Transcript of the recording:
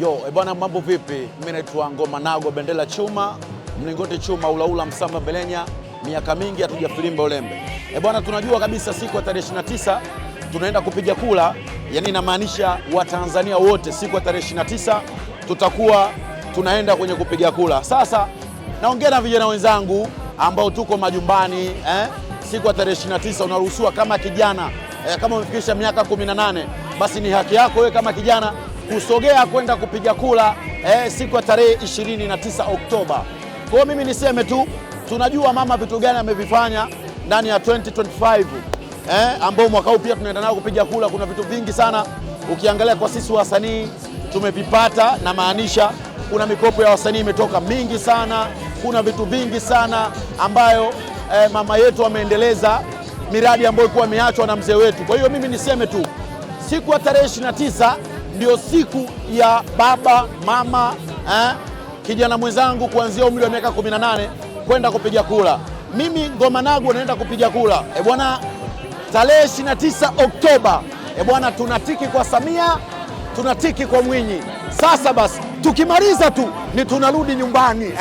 Yo, bwana mambo vipi? Mimi naitwa Ngoma Nago, bendera chuma, mlingoti chuma, ulaula msamba belenya, miaka mingi hatujafilimba ulembe. Bwana tunajua kabisa siku ya tarehe 29 tunaenda kupiga kura, yani inamaanisha Watanzania wote siku ya tarehe 29 tutakuwa tunaenda kwenye kupiga kura. Sasa naongea na vijana wenzangu ambao tuko majumbani, siku ya tarehe 29 unaruhusiwa kama kijana, kama umefikisha miaka 18, basi ni haki yako wewe kama kijana kusogea kwenda kupiga kura siku ya tarehe 29 Oktoba. Kwa mimi niseme tu, tunajua mama vitu gani amevifanya ndani ya 2025 ambao mwaka huu pia tunaenda nao kupiga kura. Kuna vitu vingi sana ukiangalia kwa sisi wasanii tumevipata, na maanisha kuna mikopo ya wasanii imetoka mingi sana, kuna vitu vingi sana ambayo mama yetu ameendeleza miradi ambayo ilikuwa imeachwa na mzee wetu. Kwa hiyo mimi niseme tu, siku ya tarehe 29 ndio siku ya baba mama kijana mwenzangu kuanzia umri wa miaka 18 kwenda kupiga kura. Mimi Ngoma Nago naenda kupiga kura. Bwana, tarehe 29 Oktoba, bwana, tunatiki kwa Samia, tunatiki kwa Mwinyi. Sasa basi tukimaliza tu ni tunarudi nyumbani.